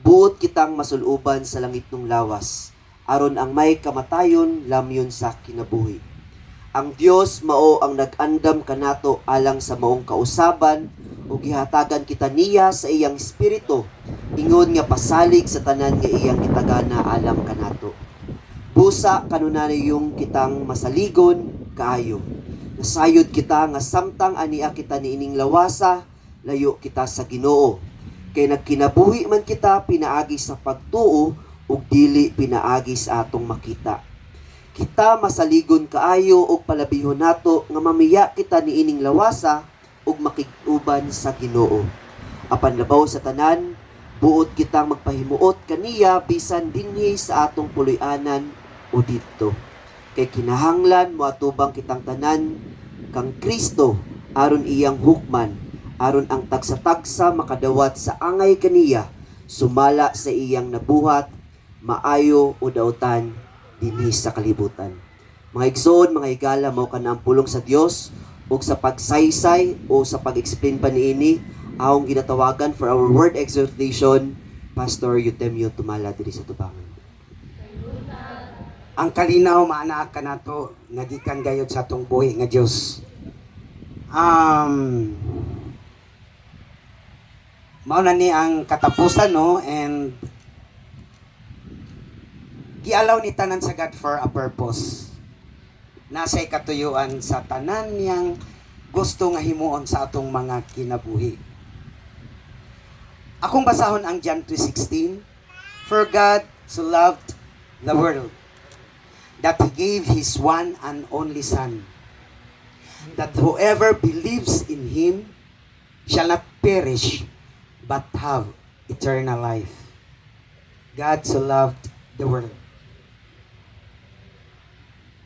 buot kitang masuluban sa langit ng lawas, aron ang may kamatayon lamyon sa kinabuhi. Ang Dios mao ang nag-andam kanato alang sa maong kausaban ug gihatagan kita niya sa iyang espiritu ingon nga pasalig sa tanan nga iyang gitagana alam kanato. Busa kanunayong kitang masaligon kaayo. Nasayod kita nga samtang ania kita niining lawasa, layo kita sa Ginoo. Kay nagkinabuhi man kita pinaagi sa pagtuo ug dili pinaagi sa atong makita. Kita masaligon kaayo og palabihon nato nga mamiya kita niining lawasa ug makig-uban sa Ginoo. Apan labaw sa tanan, buot kitang magpahimuot kaniya bisan dinhi sa atong puloy-anan o didto. Kay kinahanglan moatubang kitang tanan kang Kristo aron iyang hukman, aron ang tagsa-tagsa makadawat sa angay kaniya, sumala sa iyang nabuhat, maayo o dautan dinhi sa kalibutan. Mga igsoon, mga higala, mao kana ang pulong sa Dios ug sa pagsaysay o sa pag-explain pa niini akong ginatawagan for our word exhortation, Pastor Eutemio Tumala diri sa tubangan. Ang kalinaw maana ka nato nagikan gayud sa atong buhi nga Dios. Mao na ni ang katapusan, no, and gialaw ni tanan sa God for a purpose. Nasa'y katuyuan sa tanan niyang gusto nga himuon sa atong mga kinabuhi. Akong basahon ang John 3:16. For God so loved the world that He gave His one and only Son, that whoever believes in Him shall not perish but have eternal life. God so loved the world.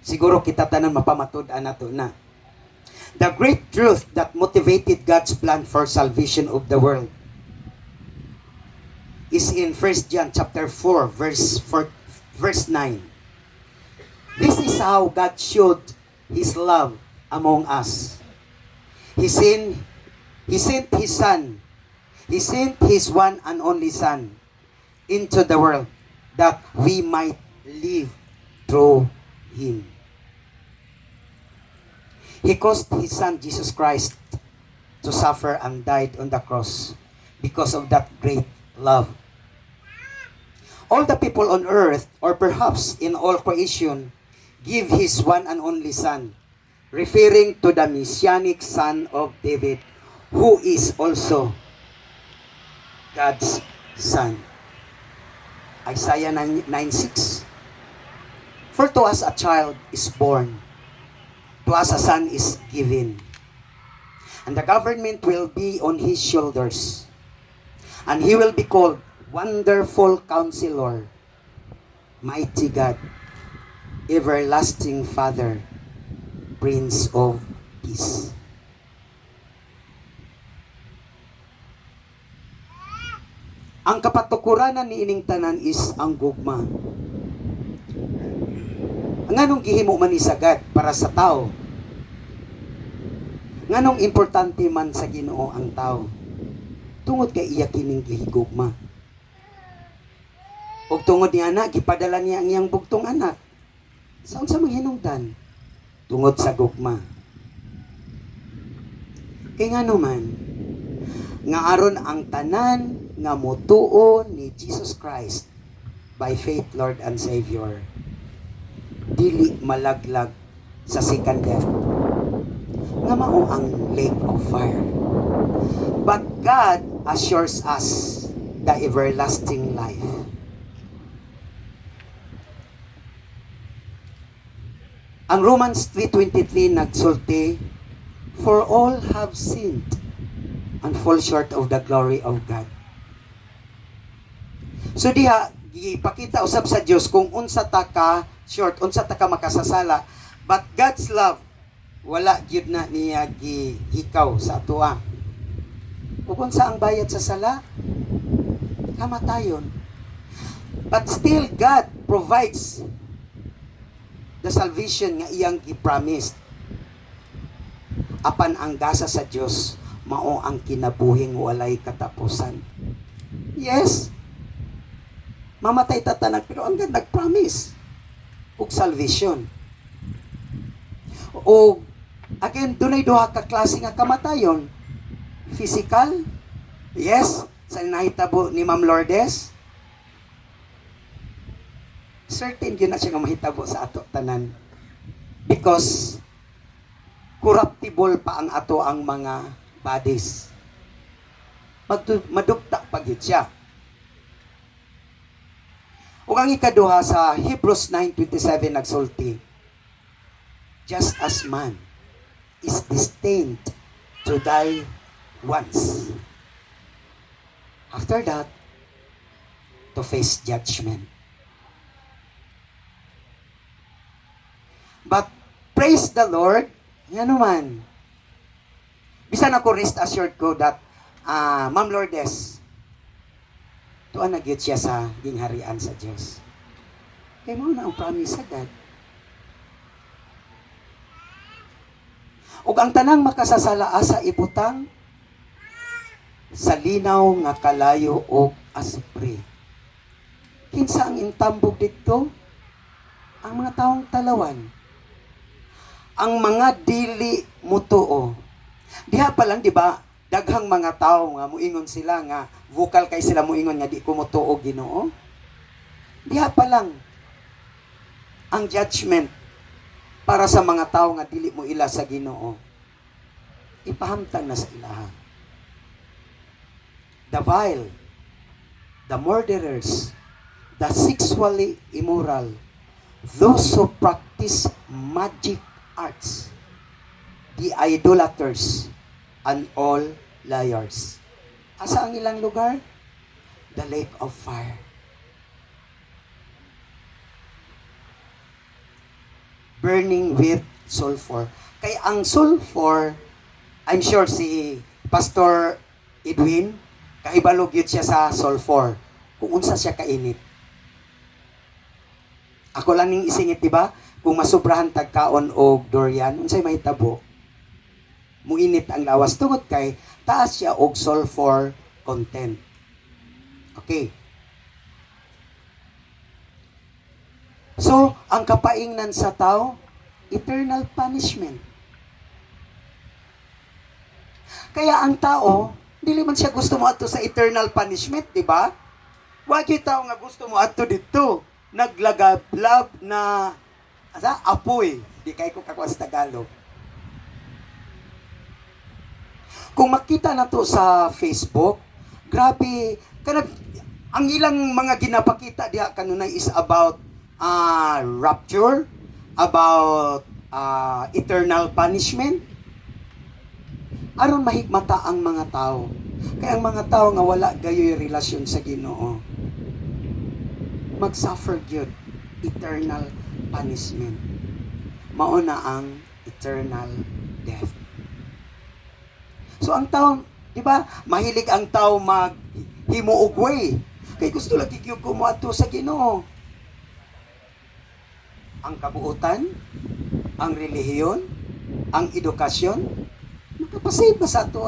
Siguro kita tanan mapamatud-an nato na. The great truth that motivated God's plan for salvation of the world is in 1 John chapter 4 verse 9. This is how God showed His love among us. He sent His Son. He sent His one and only Son into the world that we might live through Him. He caused His Son, Jesus Christ, to suffer and died on the cross because of that great love. All the people on earth, or perhaps in all creation, give His one and only Son, referring to the Messianic Son of David, who is also God's Son. Isaiah 9:6. For to us a child is born, to us a son is given, and the government will be on His shoulders, and He will be called Wonderful Counselor, Mighty God, Everlasting Father, Prince of Peace. Ang kapatukuranan ni ining tanan is ang gugma. Nganong gihimo man ni sagad para sa tao? Nganong importante man sa Ginoo ang tao? Tungod kay iya kining gihigugma. Og tungod niya anak, gipadala niya ang iyang bugtong anak. Saan sa mga hinungdan? Tungod sa gugma. Kay ngano man, nga aron ang tanan nga motuo ni Jesus Christ by faith, Lord and Savior, dili malaglag sa second death. nga mao ang lake of fire. But God assures us the everlasting life. Ang Romans 3:23 nagsulti, for all have sinned and fall short of the glory of God. So diha, ipakita usab sa Dios kung unsa ta ka short, unsa ta ka makasasala, but God's love wala gyud na niya gihikaw sa atoa. Ug unsa ang bayad sa sala? Kamatayon. But still God provides the salvation nga iyang gi-promise. Apan ang gasa sa Dios mao ang kinabuhing walay katapusan. Yes. Mamatay ta tanan pero ang God nag-promise og salvation. O again dunay duha ka klase nga kamatayon. Physical, yes, sa nahitabo ni Ma'am Lourdes. Certain yun na siya nga mahitabo sa ato tanan. Because corruptible pa ang ato ang mga bodies. Madugta pa gyud siya. Ug ang ikaduha sa Hebrews 9:27 nagsulti, just as man is destined to die once. After that, to face judgment. But praise the Lord, yan naman. Bisan ako rest assured ko that Ma'am Lourdes, tuan na gyud siya sa gingharian sa Dios. Kay mo na ang promise sa God. Ug ang tanang makasasala sa ibutang sa linaw nga kalayo og asupre. Kinsa ang intambog didto? Ang mga taong talawan. Ang mga dili mutuo. Diha pa lang, di ba, daghang mga tao nga muingon sila nga vocal kay sila muingon nga di ko mutuo Ginoo. Diha pa lang ang judgment para sa mga tao nga dili mo ila sa Ginoo. Ipahamtang na sa ilaha. The vile, the murderers, the sexually immoral, those who practice magic arts, the idolaters, and all liars. Asa ang ilang lugar? The lake of fire. Burning with sulfur. Kay ang sulfur, I'm sure si Pastor Edwin, kahibalog yun siya sa sulfur. Kung unsa siya kainit. Ako lang ning isingit, di ba? Kung masubrahan tagkaon og durian, unsay mahitabo? Muinit ang lawas tungod kay taas siya og sulfur content. Okay. So, ang kapaingnan sa tao, eternal punishment. Kaya ang tao, dili man siya gusto mo ato sa eternal punishment, di ba? Wa gyud tao nga gusto mo ato dito. Naglagablab na apoy. Di kay ko kakuha sa Tagalog. Kung makita na to sa Facebook, grabe, ang ilang mga ginapakita diha kanunay is about rapture, about eternal punishment. Aron mahigmata ang mga tao. Kaya ang mga tao nga wala gayoy relasyon sa Ginoo, mag-suffer gyud eternal punishment. Mao na ang eternal death. So ang tao, di ba, mahilig ang tao maghimuog way. Kay gusto lagi gyud ko moadto sa Ginoo. Ang kabuutan, ang relihiyon, ang edukasyon, makapasave ba sa ato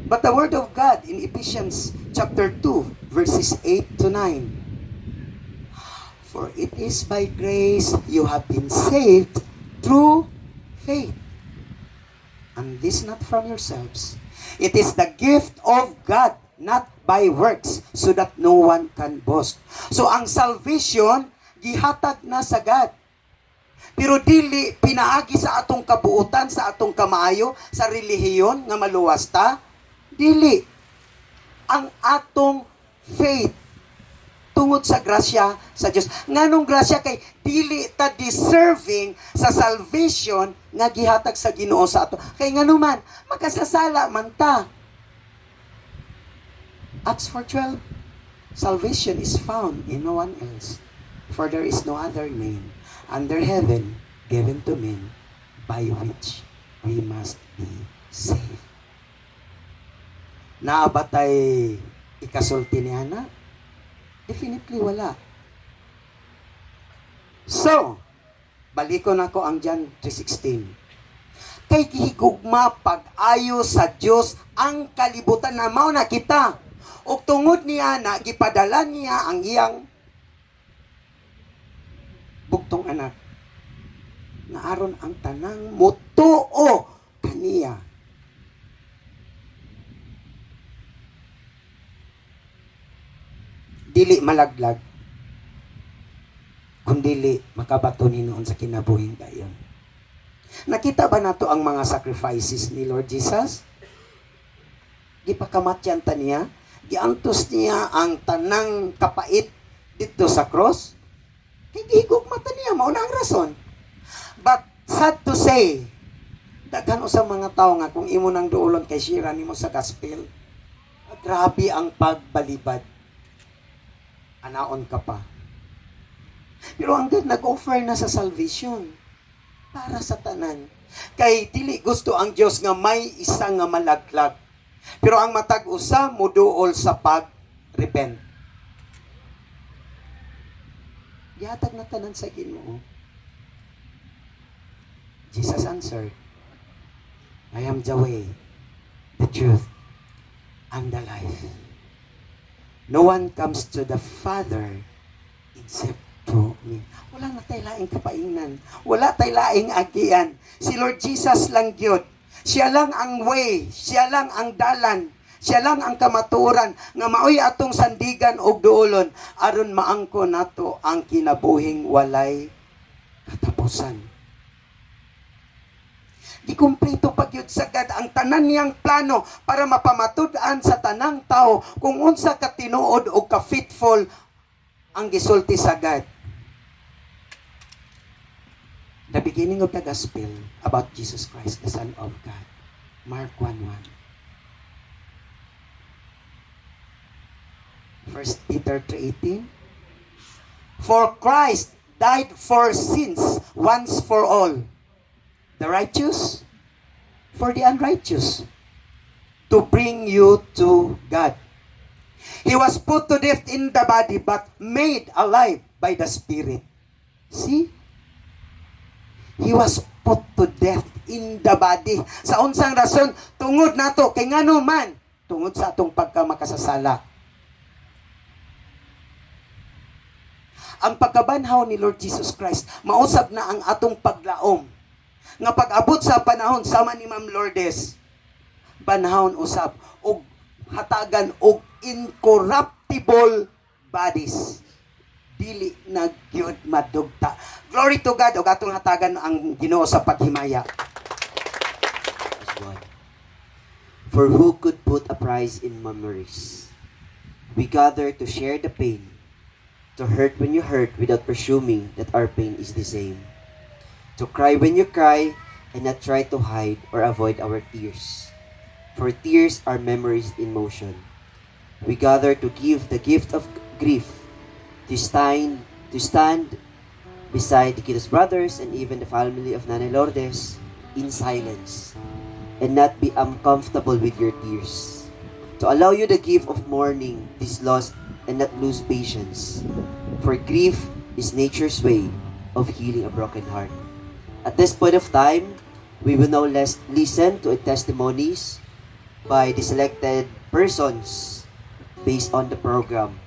But the word of God in Ephesians chapter 2 verses 8 to 9. For it is by grace you have been saved through faith. And this not from yourselves. It is the gift of God, not by works, so that no one can boast. So ang salvation, gihatag na sa God. Pero dili pinaagi sa atong kabuutan, sa atong kamaayo, sa relihiyon nga maluwas ta. Dili. Ang atong faith tungod sa grasya sa Dios. Nganong grasya kay dili ta deserving sa salvation nga gihatag sa Ginoo sa ato. Kay ngano man makasasala man ta. Acts 4:12. Salvation is found in no one else, for there is no other name under heaven given to men by which we must be saved. Naabatay ikasulti ni Ana? Definitely wala. So, balikon ako ang John 3:16. Kay gihigugma pag-ayo sa Dios ang kalibutan na mao na kita. Ug tungod niya na gipadala niya ang iyang bugtong anak na aron ang tanang mutuo kaniya. Dili malaglag kundili makabato ni noon sa kinabuhing dayon. Nakita ba nato ang mga sacrifices ni Lord Jesus? Gipakamatyan ta niya, giantos niya ang tanang kapait dito sa cross. Higugma mata niya, mao na ang rason. But sad to say, daghan usang mga tao nga kung imo nang duolon kay shira nimo sa gospel, grabe ang pagbalibad. Anaon ka pa. Pero ang God nag-offer na sa salvation para sa tanan. Kay dili gusto ang Dios nga may isa nga malaglag. Pero ang matag usa moduol sa pag-repent. Gihatag na tanan sa Ginoo. Jesus answered, I am the way, the truth, and the life. No one comes to the Father except through me. Wala na tayo laing kapainan. Wala tayo laing agian. Si Lord Jesus lang yun. Siya lang ang way. Siya lang ang dalan. Siya lang ang kamaturan nga maoy atong sandigan og duolon aron maangko nato ang kinabuhing walay katapusan. Di kumpleto pagyud sagad ang tanan niyang plano para mapamatud-an sa tanang tao kung unsa ka tinuod o ka faithful ang gisulti sagad. The beginning of the gospel about Jesus Christ, the Son of God. Mark 1:1. 1 Peter 3:18. For Christ died for sins once for all. The righteous for the unrighteous, to bring you to God. He was put to death in the body, but made alive by the Spirit. See? He was put to death in the body. Sa unsang rason, tungod nato, kay ngano man, tungod sa atong pagkamakasasala. Ang pagkabanhaw ni Lord Jesus Christ, mausab na ang atong paglaom. Nga pag-abot sa panahon sama ni Ma'am Lourdes, banhawon usab og hatagan og incorruptible bodies. Dili na gyud madugta. Glory to God, og atong hatagan ang Ginoo sa paghimaya. For who could put a price in memories? We gather to share the pain, to hurt when you hurt without presuming that our pain is the same. To cry when you cry and not try to hide or avoid our tears. For tears are memories in motion. We gather to give the gift of grief, to stand beside the Kitos brothers and even the family of Nanay Lourdes in silence and not be uncomfortable with your tears. To allow you the gift of mourning this loss and not lose patience. For grief is nature's way of healing a broken heart. At this point of time, we will now listen to testimonies by the selected persons based on the program.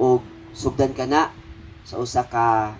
O sugdan ka na sa usa ka